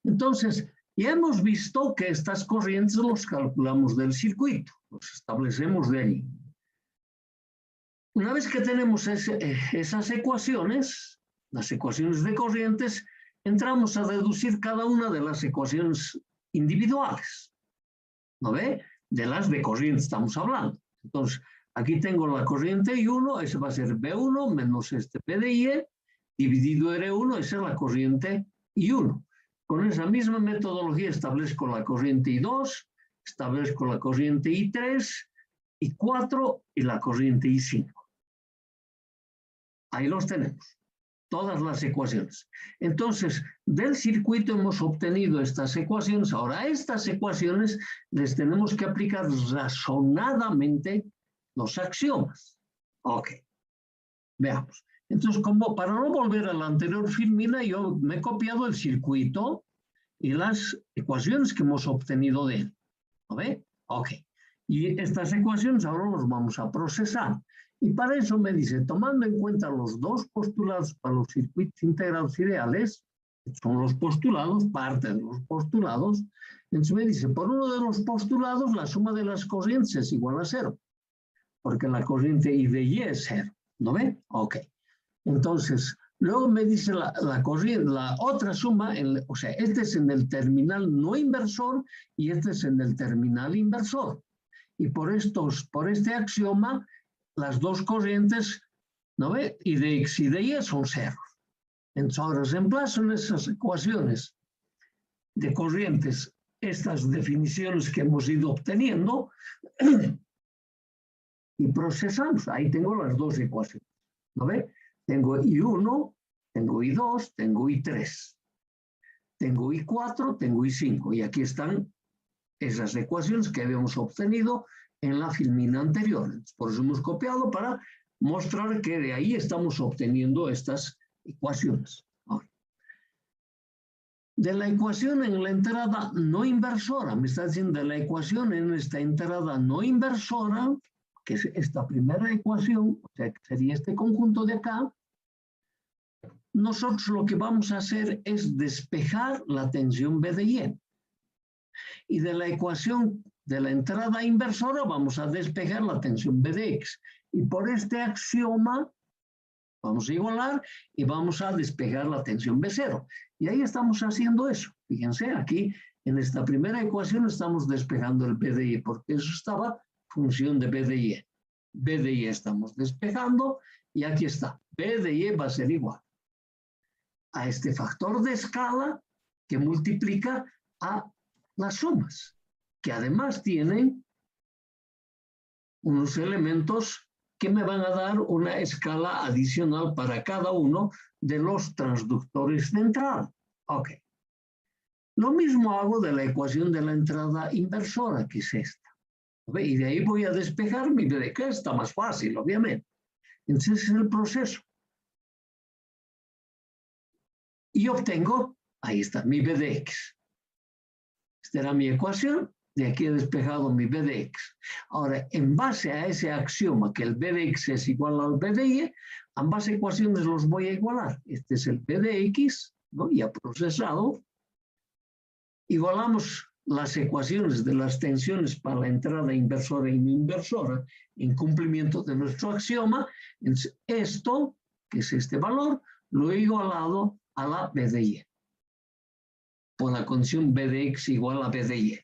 Entonces, ya hemos visto que estas corrientes los calculamos del circuito, los establecemos de allí. Una vez que tenemos esas ecuaciones, las ecuaciones de corrientes, entramos a deducir cada una de las ecuaciones individuales. ¿No ve? De las de corriente estamos hablando. Entonces, aquí tengo la corriente I1, ese va a ser B1 menos este P de I, dividido R1, esa es la corriente I1. Con esa misma metodología establezco la corriente I2, establezco la corriente I3, I4 y la corriente I5. Ahí los tenemos, todas las ecuaciones. Entonces, del circuito hemos obtenido estas ecuaciones. Ahora, a estas ecuaciones les tenemos que aplicar razonadamente los axiomas. Ok, veamos. Entonces, como para no volver a la anterior filmina, yo me he copiado el circuito y las ecuaciones que hemos obtenido de él. ¿Lo ve? Ok. Y estas ecuaciones ahora las vamos a procesar. Y para eso me dice, tomando en cuenta los dos postulados para los circuitos integrados ideales, que son los postulados, parte de los postulados, entonces me dice, por uno de los postulados, la suma de las corrientes es igual a 0, porque la corriente I de Y es 0. ¿No ve? Ok. Entonces, luego me dice la corriente, la otra suma, o sea, este es en el terminal no inversor y este es en el terminal inversor. Y por este axioma, las dos corrientes, ¿no ve? I de X y de Y son ceros. Entonces ahora reemplazo en esas ecuaciones de corrientes estas definiciones que hemos ido obteniendo y procesamos. Ahí tengo las dos ecuaciones, ¿no ve? Tengo I1, tengo I2, tengo I3. Tengo I4, tengo I5. Y aquí están esas ecuaciones que habíamos obtenido en la filmina anterior. Por eso hemos copiado para mostrar que de ahí estamos obteniendo estas ecuaciones. Ahora, de la ecuación en la entrada no inversora, me está diciendo de la ecuación en esta entrada no inversora, que es esta primera ecuación, o sea, que sería este conjunto de acá, nosotros lo que vamos a hacer es despejar la tensión B de Y. Y de la ecuación de la entrada inversora vamos a despejar la tensión B de X. Y por este axioma vamos a igualar y vamos a despejar la tensión B0. Y ahí estamos haciendo eso. Fíjense, aquí en esta primera ecuación estamos despejando el B de Y, porque eso estaba función de B de Y. B de Y estamos despejando y aquí está. B de Y va a ser igual a este factor de escala que multiplica a las sumas, que además tienen unos elementos que me van a dar una escala adicional para cada uno de los transductores de entrada. Ok. Lo mismo hago de la ecuación de la entrada inversora, que es esta. Y de ahí voy a despejar mi B de X, está más fácil, obviamente. Entonces es el proceso. Y obtengo, ahí está, mi B de X. Esta era mi ecuación, de aquí he despejado mi B de X. Ahora, en base a ese axioma que el B de X es igual al B de Y, ambas ecuaciones los voy a igualar. Este es el B de X, ¿no? Ya procesado. Igualamos las ecuaciones de las tensiones para la entrada inversora y no inversora en cumplimiento de nuestro axioma. Entonces, esto, que es este valor, lo he igualado a la B de Y, por la condición B de X igual a B de Y.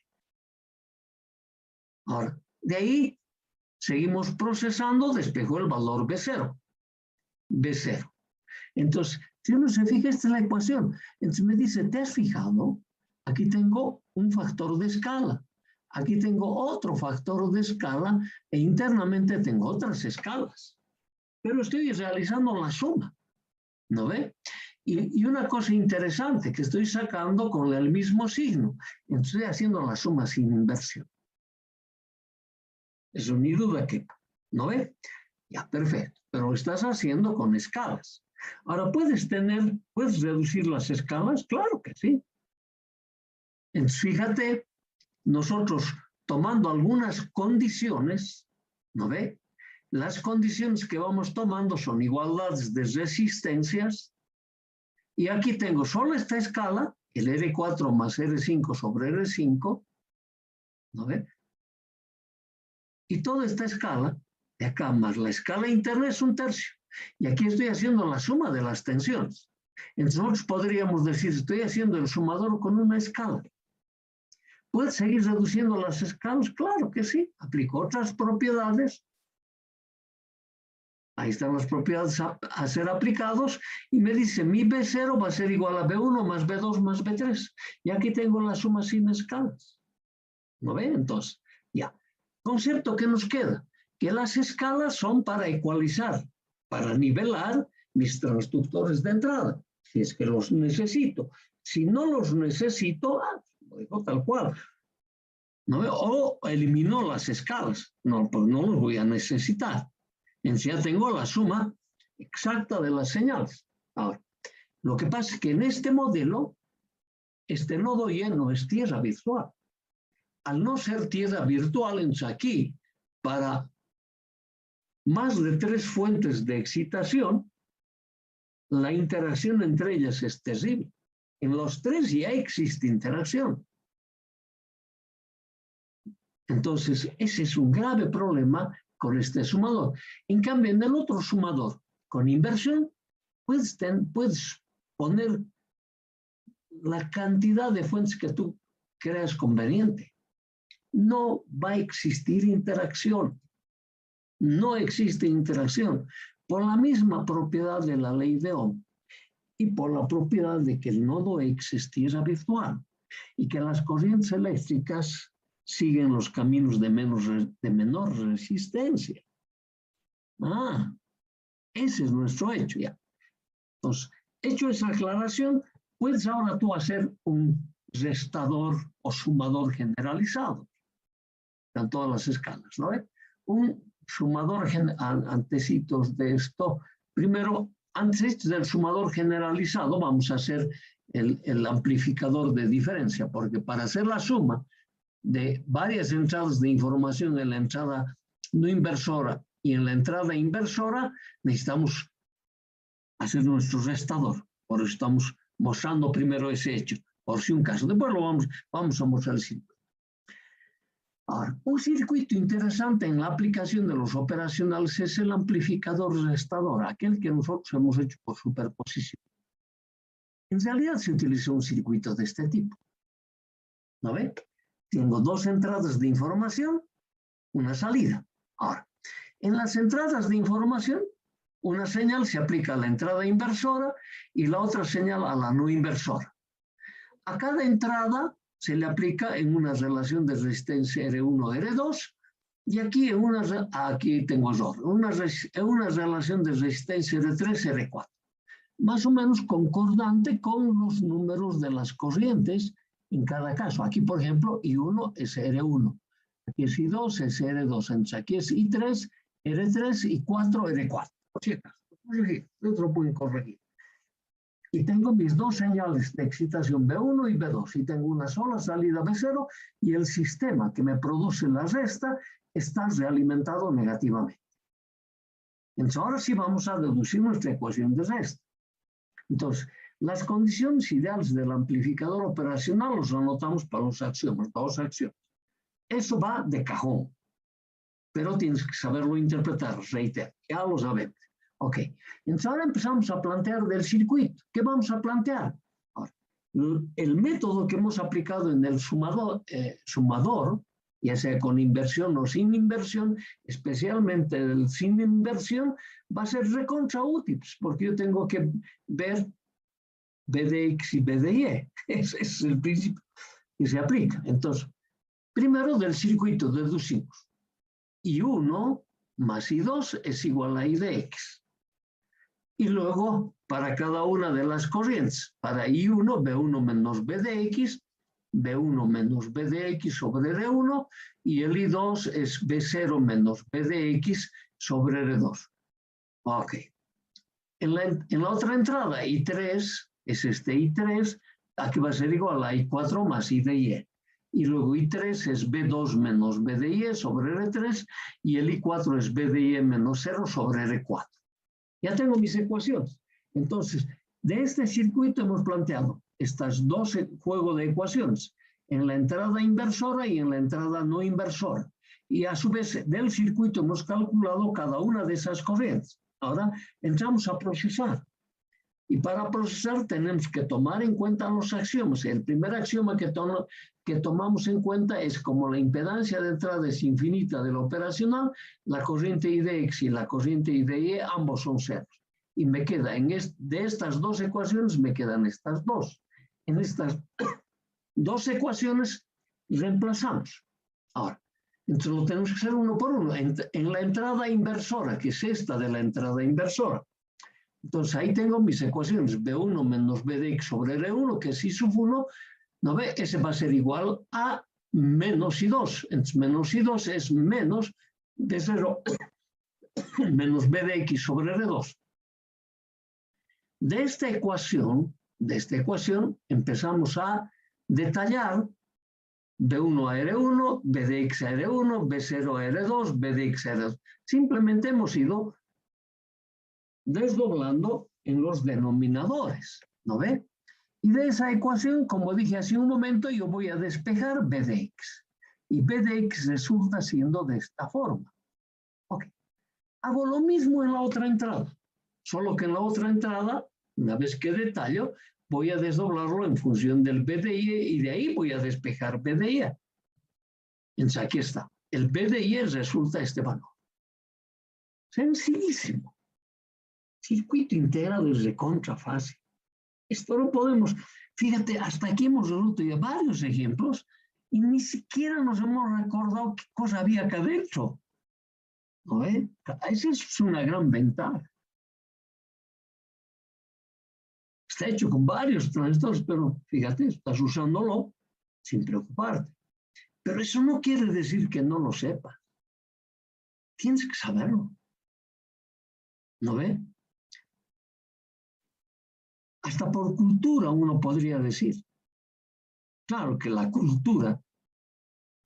Ahora, de ahí seguimos procesando, despejo el valor B0. B0. Entonces, si uno se fija, esta es la ecuación. Entonces me dice, ¿te has fijado? Aquí tengo un factor de escala. Aquí tengo otro factor de escala e internamente tengo otras escalas. Pero estoy realizando la suma. ¿No ve? Y una cosa interesante que estoy sacando con el mismo signo. Estoy haciendo la suma sin inversión. Eso ni duda que, ¿no ve? Ya, perfecto. Pero lo estás haciendo con escalas. Ahora, ¿puedes reducir las escalas? Claro que sí. Entonces, fíjate, nosotros tomando algunas condiciones, ¿no ve? Las condiciones que vamos tomando son igualdades de resistencias. Y aquí tengo solo esta escala, el R4 más R5 sobre R5, ¿no ve? Y toda esta escala, de acá más la escala interna es 1/3. Y aquí estoy haciendo la suma de las tensiones. Entonces nosotros podríamos decir, estoy haciendo el sumador con una escala. ¿Puedes seguir reduciendo las escalas? Claro que sí. Aplico otras propiedades. Ahí están las propiedades a ser aplicados. Y me dice, mi B0 va a ser igual a B1 más B2 más B3. Y aquí tengo la suma sin escalas. ¿No ve? Entonces, ya. Concepto que nos queda. Que las escalas son para ecualizar, para nivelar mis transductores de entrada. Si es que los necesito. Si no los necesito, lo digo tal cual. ¿No? O elimino las escalas. No, pues no los voy a necesitar. Entonces ya tengo la suma exacta de las señales. Ahora, lo que pasa es que en este modelo, este nodo Y no es tierra virtual. Al no ser tierra virtual, entonces aquí, para más de 3 fuentes de excitación, la interacción entre ellas es terrible. En los 3 ya existe interacción. Entonces, ese es un grave problema con este sumador. En cambio, en el otro sumador, con inversión, puedes poner la cantidad de fuentes que tú creas conveniente. No va a existir interacción. No existe interacción por la misma propiedad de la ley de Ohm y por la propiedad de que el nodo X es tierra virtual y que las corrientes eléctricas siguen los caminos de menor resistencia. Ese es nuestro hecho ya. Entonces, hecho esa aclaración, puedes ahora tú hacer un restador o sumador generalizado en todas las escalas, ¿no? Un sumador, antecitos de esto, primero, antes del sumador generalizado, vamos a hacer el amplificador de diferencia, porque para hacer la suma de varias entradas de información en la entrada no inversora y en la entrada inversora, necesitamos hacer nuestro restador. Por eso estamos mostrando primero ese hecho, por si un caso. Después lo vamos a mostrar el circuito. Ahora, un circuito interesante en la aplicación de los operacionales es el amplificador restador, aquel que nosotros hemos hecho por superposición. En realidad se utiliza un circuito de este tipo. ¿No ve? Tengo 2 entradas de información, una salida. Ahora, en las entradas de información, una señal se aplica a la entrada inversora y la otra señal a la no inversora. A cada entrada se le aplica en una relación de resistencia R1-R2 y aquí aquí tengo error, en una relación de resistencia R3-R4. Más o menos concordante con los números de las corrientes en cada caso. Aquí, por ejemplo, I1 es R1, aquí es I2 es R2, entonces aquí es I3, R3 y 4, R4. Chicas, otro pueden corregir. Y tengo mis 2 señales de excitación B1 y B2, y tengo una sola salida B0, y el sistema que me produce la resta está realimentado negativamente. Entonces, ahora sí vamos a deducir nuestra ecuación de resta. Entonces, las condiciones ideales del amplificador operacional los anotamos para los axiomas, 2 axiomas. Eso va de cajón, pero tienes que saberlo interpretar, reitero, ya lo sabemos. Ok, entonces ahora empezamos a plantear del circuito. ¿Qué vamos a plantear? Ahora, el método que hemos aplicado en el sumador, ya sea con inversión o sin inversión, especialmente el sin inversión, va a ser recontra útil, porque yo tengo que ver B de X y B de Y. Ese es el principio que se aplica. Entonces, primero del circuito deducimos I1 más I2 es igual a I de X. Y luego, para cada una de las corrientes, para I1, B1 menos B de X, B1 menos B de X sobre R1, y el I2 es B0 menos B de X sobre R2. Ok. En la otra entrada, I3, es este I3, aquí va a ser igual a I4 más I de Y. Y luego I3 es B2 menos B de Y sobre R3, y el I4 es B de Y menos 0 sobre R4. Ya tengo mis ecuaciones. Entonces, de este circuito hemos planteado estas dos juegos de ecuaciones, en la entrada inversora y en la entrada no inversora. Y a su vez del circuito hemos calculado cada una de esas corrientes. Ahora entramos a procesar. Y para procesar tenemos que tomar en cuenta los axiomas. El primer axioma que tomamos en cuenta es como la impedancia de entrada es infinita de la operacional, la corriente I de X y la corriente I de Y ambos son ceros. Y me queda, de estas dos ecuaciones me quedan estas dos. En estas dos ecuaciones reemplazamos. Ahora, entonces lo tenemos que hacer uno por uno. En la entrada inversora, que es esta de la entrada inversora. Entonces ahí tengo mis ecuaciones, B1 menos B de X sobre R1, que es I sub 1, ¿no ve? Ese va a ser igual a menos I2. Entonces menos I2 es menos B0 menos B de X sobre R2. De esta ecuación empezamos a detallar B1 a R1, B de X a R1, B0 a R2, B de X a R2. Simplemente hemos ido desdoblando en los denominadores, ¿no ve? Y de esa ecuación, como dije hace un momento, yo voy a despejar B de X. Y B de X resulta siendo de esta forma. Ok. Hago lo mismo en la otra entrada, solo que en la otra entrada, una vez que detallo, voy a desdoblarlo en función del B de Y y de ahí voy a despejar B de Y. Entonces aquí está. El B de Y resulta este valor. Sencillísimo. Circuito integrado es recontra fácil. Esto lo podemos, fíjate, hasta aquí hemos resuelto ya varios ejemplos y ni siquiera nos hemos recordado qué cosa había acá adentro. ¿No ve? Esa es una gran ventaja. Está hecho con varios transistores, pero fíjate, estás usándolo sin preocuparte. Pero eso no quiere decir que no lo sepas. Tienes que saberlo. ¿No ve? Hasta por cultura uno podría decir. Claro que la cultura,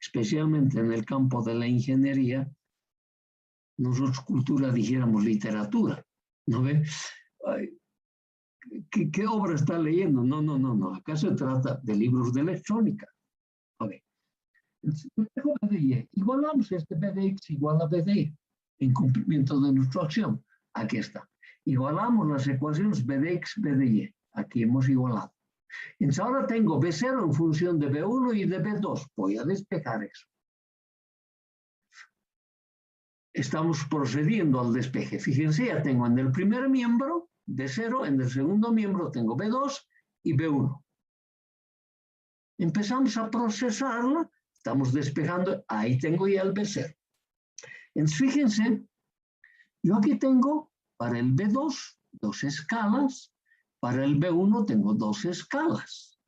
especialmente en el campo de la ingeniería, nosotros cultura dijéramos literatura, ¿no ve? Ay, ¿qué obra está leyendo? No. Acá se trata de libros de electrónica. Okay. Entonces, B de Y. Igualamos este B de X igual a B de Y en cumplimiento de nuestra acción. Aquí está. Igualamos las ecuaciones B de X, B de Y. Aquí hemos igualado. Entonces ahora tengo B0 en función de B1 y de B2. Voy a despejar eso. Estamos procediendo al despeje. Fíjense, ya tengo en el primer miembro B0, en el segundo miembro tengo B2 y B1. Empezamos a procesarla, estamos despejando, ahí tengo ya el B0. Entonces fíjense, yo aquí tengo para el B2 dos escalas, para el B1 tengo dos escalas,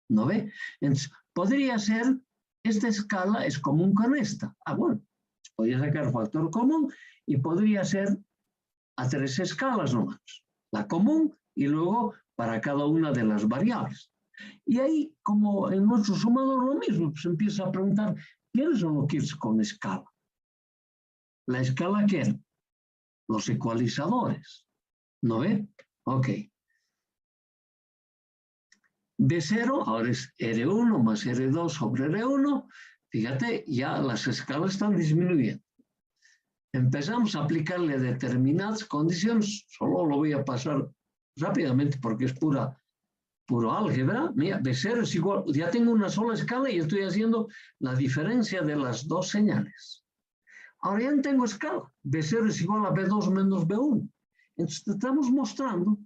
¿no ve? Entonces podría ser, esta escala es común con esta. Bueno, podría sacar factor común y podría ser a tres escalas nomás. La común y luego para cada una de las variables. Y ahí, como en nuestro sumador lo mismo, pues empieza a preguntar, ¿quieres o no quieres con escala? ¿La escala qué? Los ecualizadores. ¿No ve? Ok. B0 ahora es R1 más R2 sobre R1. Fíjate, ya las escalas están disminuyendo. Empezamos a aplicarle determinadas condiciones. Solo lo voy a pasar rápidamente porque es puro álgebra. Mira, B0 es igual, ya tengo una sola escala y estoy haciendo la diferencia de las dos señales. Ahora ya no tengo escala. B0 es igual a B2 menos B1. Entonces te estamos mostrando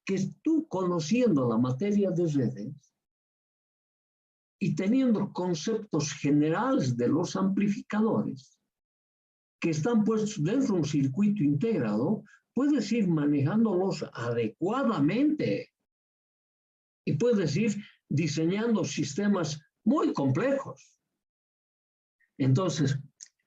que tú, conociendo la materia de redes y teniendo conceptos generales de los amplificadores que están puestos dentro de un circuito integrado, puedes ir manejándolos adecuadamente y puedes ir diseñando sistemas muy complejos. Entonces,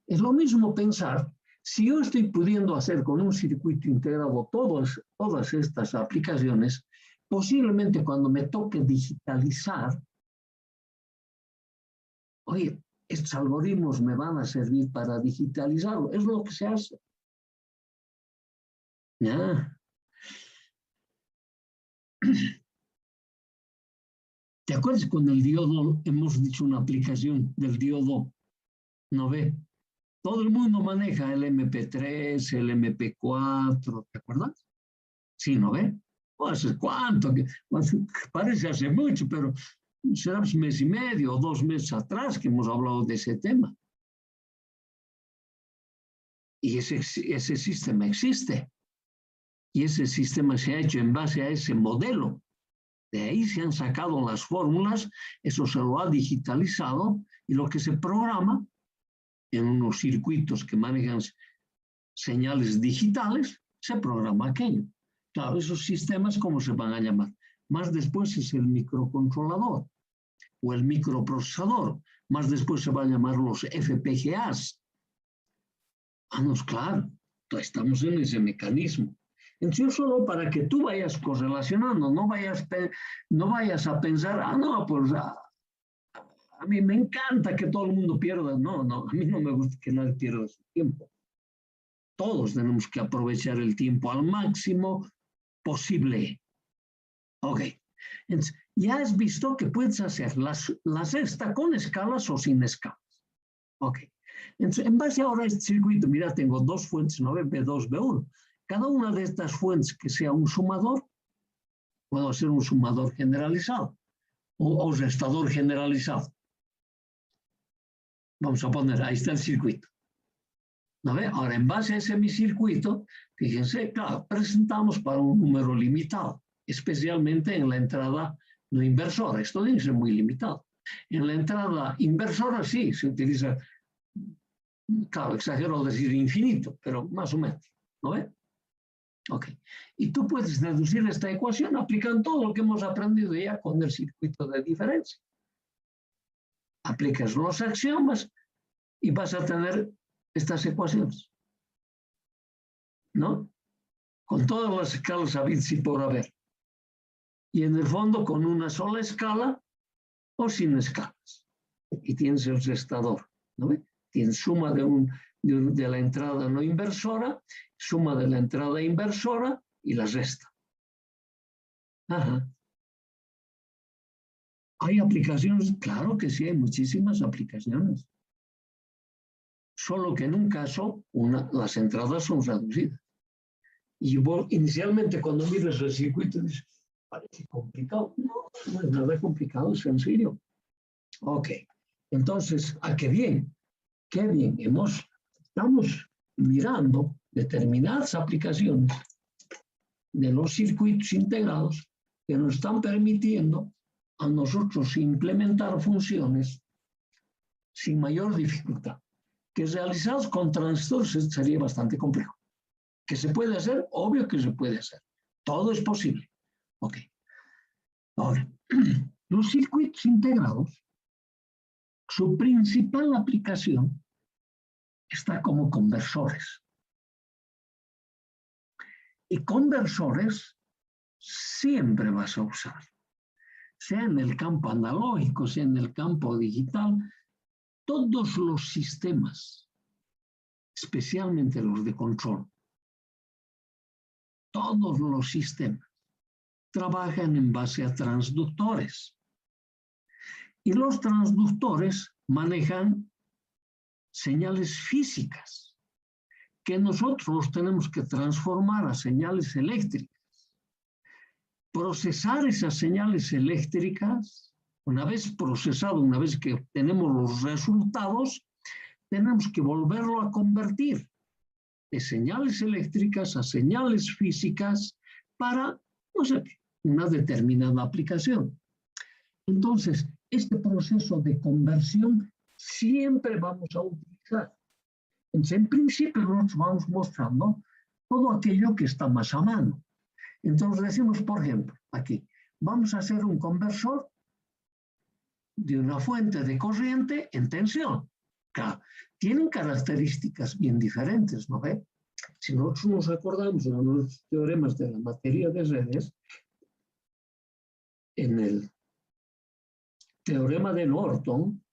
es lo mismo pensar, si yo estoy pudiendo hacer con un circuito integrado todas estas aplicaciones, posiblemente cuando me toque digitalizar, oye, estos algoritmos me van a servir para digitalizarlo. Es lo que se hace. ¿Ya? ¿Te acuerdas con el diodo? Hemos dicho una aplicación del diodo, ¿no ve? Todo el mundo maneja el MP3, el MP4, ¿te acuerdas? Sí, ¿no ve? Pues cuánto, parece hace mucho, pero será un mes y medio o 2 meses atrás que hemos hablado de ese tema. Y ese sistema existe. Y ese sistema se ha hecho en base a ese modelo. De ahí se han sacado las fórmulas, eso se lo ha digitalizado y lo que se programa en unos circuitos que manejan señales digitales, se programa aquello. Claro, esos sistemas, ¿cómo se van a llamar? Más después es el microcontrolador o el microprocesador. Más después se van a llamar los FPGAs. No, claro, estamos en ese mecanismo. Entonces, solo para que tú vayas correlacionando, no vayas a pensar, no, pues a mí me encanta que todo el mundo pierda. No, a mí no me gusta que nadie pierda su tiempo. Todos tenemos que aprovechar el tiempo al máximo posible. Ok. Entonces, ya has visto que puedes hacer la sexta con escalas o sin escalas. Ok. Entonces, en base ahora a este circuito, mira, tengo 2 fuentes, ¿no? B2, B1. Cada una de estas fuentes que sea un sumador, puedo hacer un sumador generalizado o restador generalizado. Vamos a poner, ahí está el circuito. ¿No ve? Ahora, en base a ese mi circuito, fíjense, claro, presentamos para un número limitado, especialmente en la entrada no inversora. Esto tiene que ser muy limitado. En la entrada inversora sí, se utiliza, claro, exagero decir infinito, pero más o menos. ¿No ve? Ok. Y tú puedes deducir esta ecuación aplicando todo lo que hemos aprendido ya con el circuito de diferencia. Aplicas los axiomas y vas a tener estas ecuaciones, ¿no? Con todas las escalas habidas y por haber. Y en el fondo con una sola escala o sin escalas. Y tienes el restador, ¿no ve? Tienes suma de la entrada no inversora, suma de la entrada inversora y la resta. Ajá. ¿Hay aplicaciones? Claro que sí, hay muchísimas aplicaciones. Solo que en un caso las entradas son reducidas. Y vos, inicialmente cuando miras el circuito dices, parece complicado. No, no es nada complicado, es sencillo. Ok, entonces, qué bien, qué bien. Estamos mirando determinadas aplicaciones de los circuitos integrados que nos están permitiendo a nosotros implementar funciones sin mayor dificultad, que realizados con transistores sería bastante complejo. ¿Que se puede hacer? Obvio que se puede hacer. Todo es posible. Ok. Ahora, los circuitos integrados, su principal aplicación está como conversores. Y conversores siempre vas a usar, sea en el campo analógico, sea en el campo digital, todos los sistemas, especialmente los de control, todos los sistemas trabajan en base a transductores. Y los transductores manejan señales físicas que nosotros tenemos que transformar a señales eléctricas. Procesar esas señales eléctricas, una vez procesado, una vez que tenemos los resultados, tenemos que volverlo a convertir de señales eléctricas a señales físicas para, no sé, una determinada aplicación. Entonces, este proceso de conversión siempre vamos a utilizar. Entonces, en principio, nos vamos mostrando todo aquello que está más a mano. Entonces, decimos, por ejemplo, aquí, vamos a hacer un conversor de una fuente de corriente en tensión. Claro, tienen características bien diferentes, ¿no ve? Si nosotros nos recordamos de los teoremas de la materia de redes, en el teorema de Norton,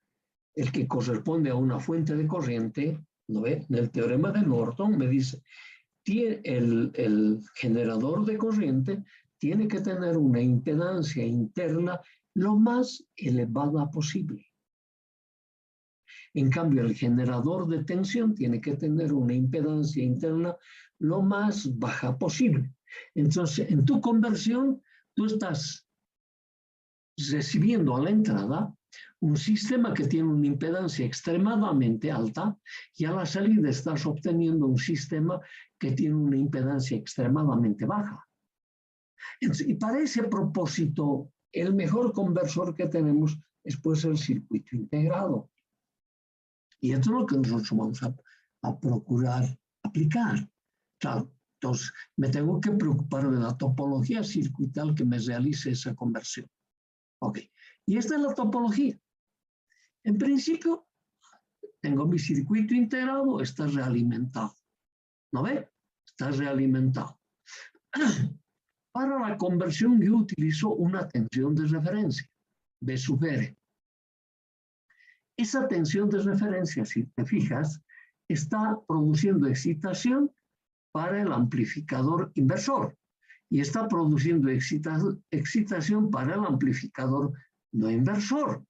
el que corresponde a una fuente de corriente, ¿no ve? En el teorema de Norton me dice, el generador de corriente tiene que tener una impedancia interna lo más elevada posible. En cambio, el generador de tensión tiene que tener una impedancia interna lo más baja posible. Entonces, en tu conversión, tú estás recibiendo a la entrada un sistema que tiene una impedancia extremadamente alta y a la salida estás obteniendo un sistema que tiene una impedancia extremadamente baja. Entonces, y para ese propósito, el mejor conversor que tenemos es pues el circuito integrado. Y esto es lo que nosotros vamos a procurar aplicar. Claro, entonces me tengo que preocupar de la topología circuital que me realice esa conversión. Ok, y esta es la topología. En principio, tengo mi circuito integrado, está realimentado. ¿No ve? Está realimentado. Para la conversión yo utilizo una tensión de referencia, B sub R. Esa tensión de referencia, si te fijas, está produciendo excitación para el amplificador inversor y está produciendo excitación para el amplificador no inversor.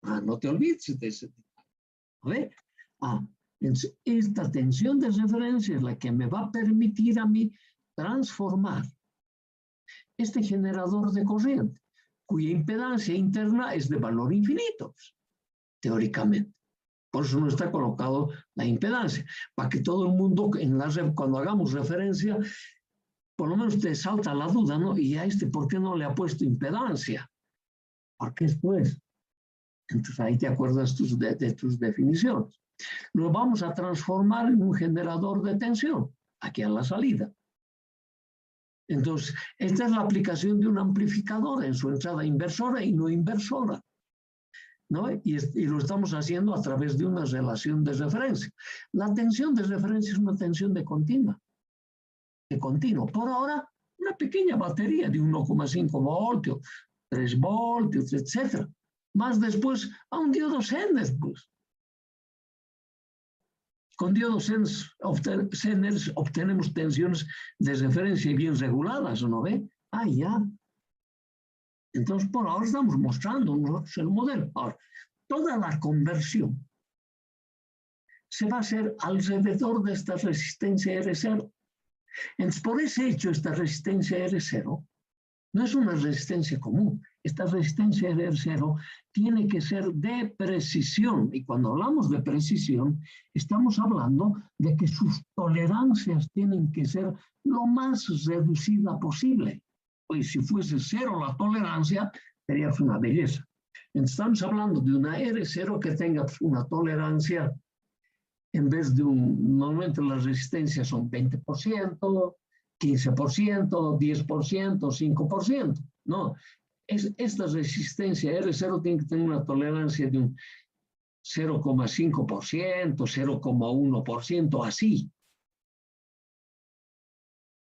No te olvides de ese detalle. ¿Ve? Entonces, esta tensión de referencia es la que me va a permitir a mí transformar este generador de corriente, cuya impedancia interna es de valor infinito, teóricamente. Por eso no está colocado la impedancia, para que todo el mundo, cuando hagamos referencia, por lo menos te salta la duda, ¿no? Y a ¿por qué no le ha puesto impedancia? Porque después, entonces ahí te acuerdas de tus definiciones. Lo vamos a transformar en un generador de tensión, aquí a la salida. Entonces, esta es la aplicación de un amplificador en su entrada inversora y no inversora, ¿no? Y lo estamos haciendo a través de una relación de referencia. La tensión de referencia es una tensión de continuo. Por ahora, una pequeña batería de 1,5 voltios, 3 voltios, etc. Más después, a un diodo Zener, pues. Con diodos Zener obtenemos tensiones de referencia bien reguladas, ¿no ve? Ya. Entonces, por ahora estamos mostrando nosotros el modelo. Ahora, toda la conversión se va a hacer alrededor de esta resistencia R0. Entonces, por ese hecho, esta resistencia R0 no es una resistencia común. Esta resistencia R0 tiene que ser de precisión. Y cuando hablamos de precisión, estamos hablando de que sus tolerancias tienen que ser lo más reducida posible. Pues si fuese cero la tolerancia, sería una belleza. Entonces, estamos hablando de una R0 que tenga una tolerancia, en vez de normalmente las resistencias son 20%, 15%, 10%, 5%. No, esta resistencia R0 tiene que tener una tolerancia de un 0,5%, 0,1%, así.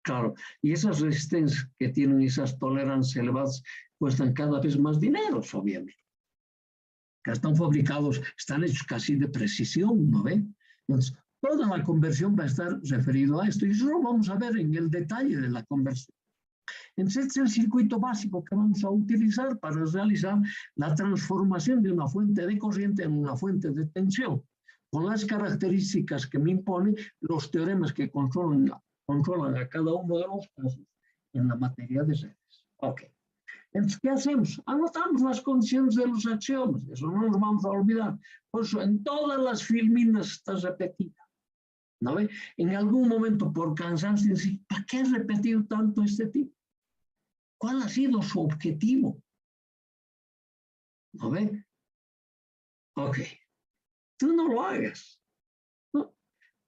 Claro, y esas resistencias que tienen esas tolerancias elevadas cuestan cada vez más dinero, obviamente. Que están fabricados, están hechos casi de precisión, ¿no ven? Entonces, toda la conversión va a estar referido a esto y eso lo vamos a ver en el detalle de la conversión. Entonces, este es el circuito básico que vamos a utilizar para realizar la transformación de una fuente de corriente en una fuente de tensión, con las características que me imponen los teoremas que controlan a cada uno de los casos en la materia de redes. Ok. Entonces, ¿qué hacemos? Anotamos las condiciones de los axiomas, eso no nos vamos a olvidar. Por eso, en todas las filminas está repetida. ¿No ve? En algún momento, por cansancio, dice, ¿para qué he repetido tanto este tipo? ¿Cuál ha sido su objetivo? ¿No ve? Ok. Tú no lo hagas. ¿No?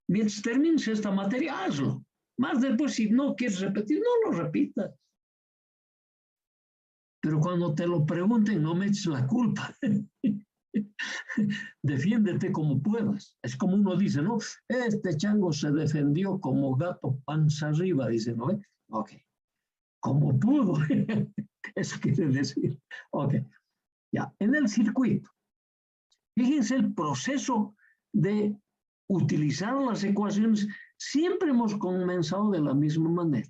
Mientras termines esta materia, hazlo. Más después, si no quieres repetir, no lo repitas. Pero cuando te lo pregunten, no me eches la culpa. Defiéndete como puedas. Es como uno dice, ¿no? Este chango se defendió como gato panza arriba, dice, ¿no? Ok. Como pudo. Eso quiere decir. Ok. Ya, en el circuito. Fíjense el proceso de utilizar las ecuaciones. Siempre hemos comenzado de la misma manera.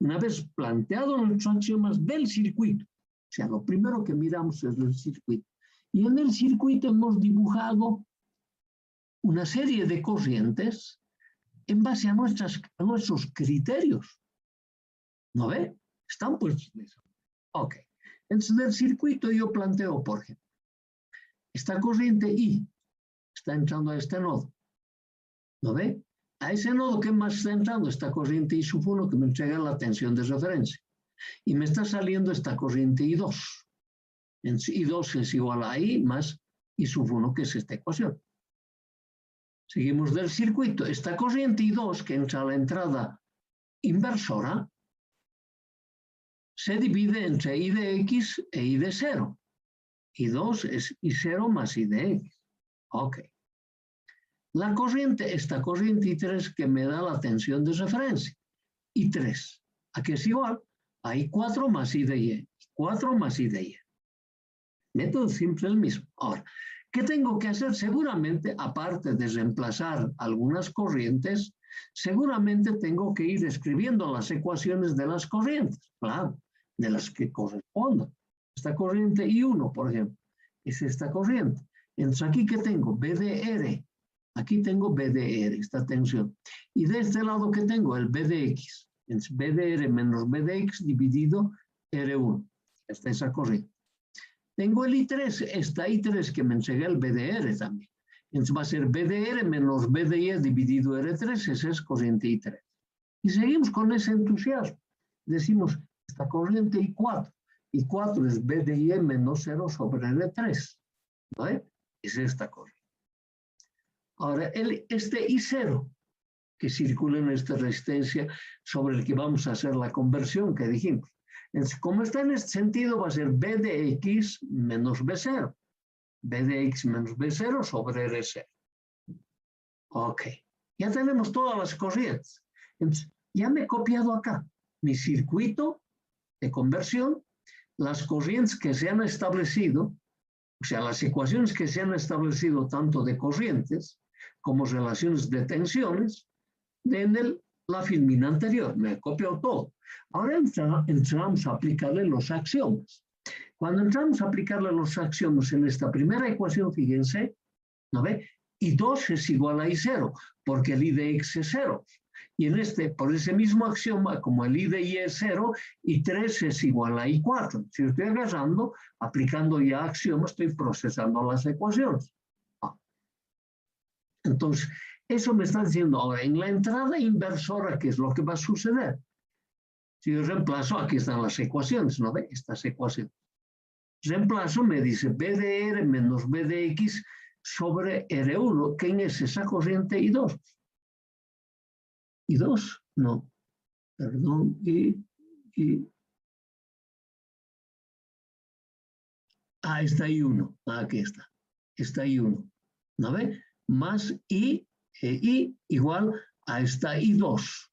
Una vez planteados nuestros axiomas del circuito, sea, lo primero que miramos es el circuito. Y en el circuito hemos dibujado una serie de corrientes en base a nuestros criterios. ¿No ve? Están puestos en eso. Ok. Entonces, del circuito yo planteo, por ejemplo, esta corriente I está entrando a este nodo. ¿No ve? A ese nodo que más está entrando esta corriente I sub 1 que me entrega la tensión de referencia. Y me está saliendo esta corriente I2. I2 es igual a I más I sub 1, que es esta ecuación. Seguimos del circuito. Esta corriente I2 que entra a la entrada inversora se divide entre I de X e I de 0. I2 es I0 más I de X. Ok. La corriente, esta corriente I3 que me da la tensión de referencia. I3, ¿a qué es igual? A I4 más I de Y. I4 más I de Y. Método siempre el mismo. Ahora, ¿qué tengo que hacer? Seguramente, aparte de reemplazar algunas corrientes, seguramente tengo que ir escribiendo las ecuaciones de las corrientes, claro, de las que correspondan. Esta corriente I1, por ejemplo, es esta corriente. Entonces, ¿aquí qué tengo? B de R. Aquí tengo B de R, esta tensión. Y de este lado, ¿qué tengo? El B de X. Entonces, B de R menos B de X dividido R1. Esta es esa corriente. Tengo el I3, esta I3 que me entrega el B de R también. Entonces va a ser B de R menos B de Y dividido R3, esa es corriente I3. Y seguimos con ese entusiasmo. Decimos, esta corriente I4. I4 es B de Y menos 0 sobre R3. ¿No es? Es esta corriente. Ahora, este I0, que circula en esta resistencia sobre el que vamos a hacer la conversión que dijimos. Entonces, como está en este sentido, va a ser B de X menos B0. B de X menos B0 sobre R0. Ok. Ya tenemos todas las corrientes. Entonces, ya me he copiado acá mi circuito de conversión, las corrientes que se han establecido, o sea, las ecuaciones que se han establecido tanto de corrientes como relaciones de tensiones en la filmina anterior. Me he copiado todo. Ahora entramos a aplicarle los axiomas. Cuando entramos a aplicarle los axiomas en esta primera ecuación, fíjense, ¿no ve? I2 es igual a I0, porque el I de X es 0. Y en por ese mismo axioma, como el I de Y es 0, I3 es igual a I4. Si estoy agarrando, aplicando ya axiomas, estoy procesando las ecuaciones. Entonces, eso me está diciendo ahora, en la entrada inversora, ¿qué es lo que va a suceder? Si yo reemplazo, aquí están las ecuaciones, ¿no ve? Estas ecuaciones. Reemplazo, me dice B de R menos B de X sobre R1. ¿Quién es esa corriente? I2. I2, no. Perdón, está I1. Aquí está. Está I1. ¿No ve? Más I igual a esta I2.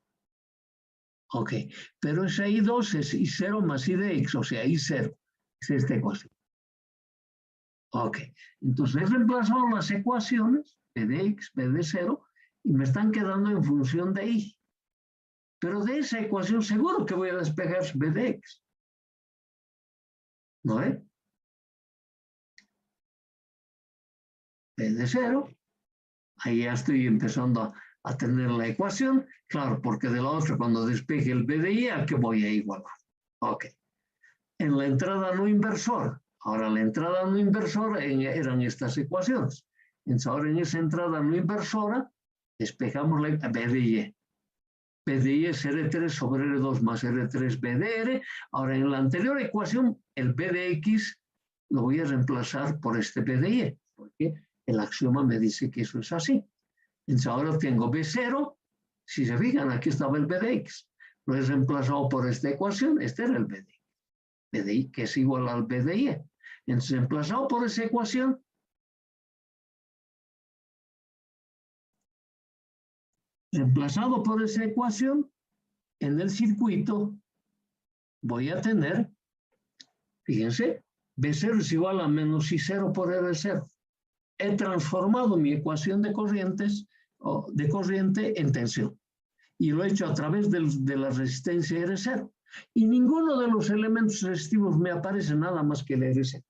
Ok, pero esa I2 es I0 más I de X, o sea, I0. Es esta ecuación. Ok, entonces he reemplazado las ecuaciones, B de X, B de 0, y me están quedando en función de I. Pero de esa ecuación seguro que voy a despejar B de X. ¿No es? B de 0. Ahí ya estoy empezando a tener la ecuación. Claro, porque de la otra, cuando despeje el B de Y, ¿a qué voy a igualar? Ok. En la entrada no inversora. Ahora, la entrada no inversora eran estas ecuaciones. Entonces, ahora en esa entrada no inversora, despejamos la B de Y. B de Y es R3 sobre R2 más R3 B de R. Ahora, en la anterior ecuación, el B de X lo voy a reemplazar por este B de Y, porque el axioma me dice que eso es así. Entonces, ahora tengo B0. Si se fijan, aquí estaba el B de X. Lo he reemplazado por esta ecuación. Este era el B de Y. B de Y, que es igual al B de Y. Entonces, reemplazado por esa ecuación, en el circuito voy a tener, fíjense, B0 es igual a menos I0 por R0. He transformado mi ecuación de corrientes, de corriente en tensión. Y lo he hecho a través de la resistencia R0. Y ninguno de los elementos resistivos me aparece nada más que el RZ.